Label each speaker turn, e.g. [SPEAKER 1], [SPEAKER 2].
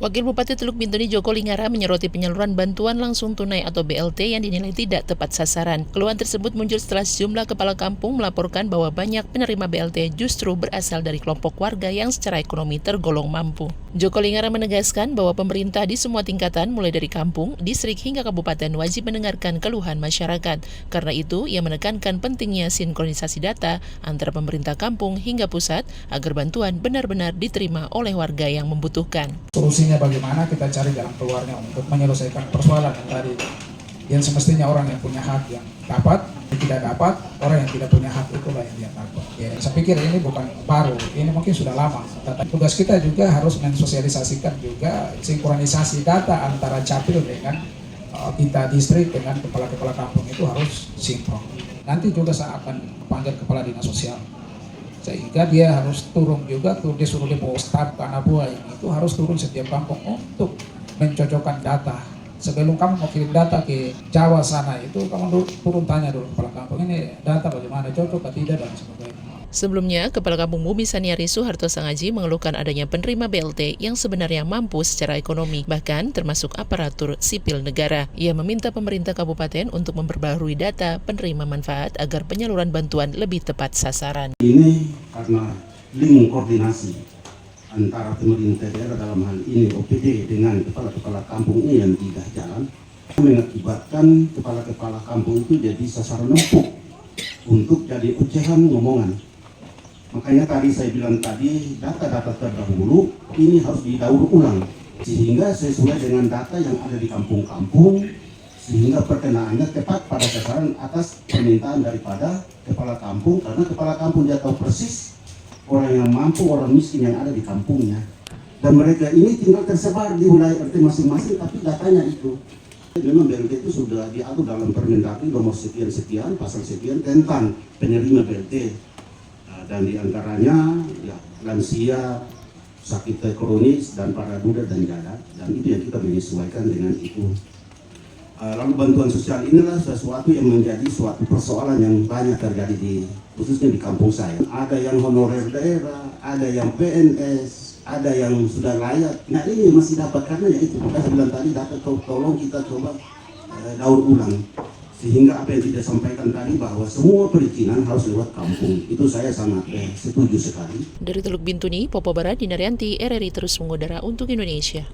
[SPEAKER 1] Wakil Bupati Teluk Bintuni Joko Lingara menyoroti penyaluran bantuan langsung tunai atau BLT yang dinilai tidak tepat sasaran. Keluhan tersebut muncul setelah sejumlah kepala kampung melaporkan bahwa banyak penerima BLT justru berasal dari kelompok warga yang secara ekonomi tergolong mampu. Joko Lingara menegaskan bahwa pemerintah di semua tingkatan mulai dari kampung, distrik hingga kabupaten wajib mendengarkan keluhan masyarakat. Karena itu, ia menekankan pentingnya sinkronisasi data antara pemerintah kampung hingga pusat agar bantuan benar-benar diterima oleh warga yang membutuhkan.
[SPEAKER 2] Solusinya bagaimana kita cari jalan keluarnya untuk menyelesaikan persoalan yang tadi, yang semestinya orang yang punya hak yang dapat, yang tidak dapat, orang yang tidak punya hak itulah yang dia dapat. Ya, saya pikir ini bukan baru, ini mungkin sudah lama. Tugas kita juga harus mensosialisasikan juga sinkronisasi data antara capil dengan kita distrik dengan kepala-kepala kampung itu harus sinkron. Nanti juga saya akan panggil kepala dinas sosial, sehingga dia harus turun juga tuh, dia suruh bawa staf ke anak buah itu harus turun setiap kampung untuk mencocokkan data. Sebelum kamu mau kirim data ke Jawa sana itu kamu turun tanya dulu kepala kampung, ini data bagaimana, cocok atau tidak dan sebagainya.
[SPEAKER 1] Sebelumnya, Kepala Kampung Bumi Saniari Suharto Sangaji mengeluhkan adanya penerima BLT yang sebenarnya mampu secara ekonomi, bahkan termasuk aparatur sipil negara. Ia meminta pemerintah kabupaten untuk memperbaharui data penerima manfaat agar penyaluran bantuan lebih tepat sasaran.
[SPEAKER 3] Ini karena link koordinasi antara pemerintah daerah dalam hal ini OPD dengan kepala-kepala kampung ini yang tidak jalan, mengakibatkan kepala-kepala kampung itu jadi sasaran empuk untuk jadi ocehan ngomongan. Makanya tadi saya bilang tadi, data-data terdahulu ini harus didaur ulang sehingga sesuai dengan data yang ada di kampung-kampung, sehingga perkenaannya tepat pada sasaran atas permintaan daripada kepala kampung, karena kepala kampung dia tahu persis orang yang mampu, orang miskin yang ada di kampungnya, dan mereka ini tinggal tersebar di wilayah RT masing-masing, tapi datanya itu memang BLT itu sudah diatur dalam Permendagri nomor sekian-sekian pasal sekian tentang penerima BLT. Dan diantaranya ya, lansia, sakit kronis, dan para duda dan janda, dan itu yang kita menyesuaikan dengan itu. Lalu bantuan sosial inilah sesuatu yang menjadi suatu persoalan yang banyak terjadi khususnya di kampung saya. Ada yang honorer daerah, ada yang PNS, ada yang sudah layak. Nah ini masih dapat karena ya itu, saya bilang tadi data tolong kita coba daur ulang. Sehingga apa yang tidak sampaikan tadi bahwa semua perizinan harus lewat kampung, itu saya sangat setuju sekali.
[SPEAKER 1] Dari Teluk Bintuni, Popo Barat, Dinaryanti, RRI terus mengudara untuk Indonesia.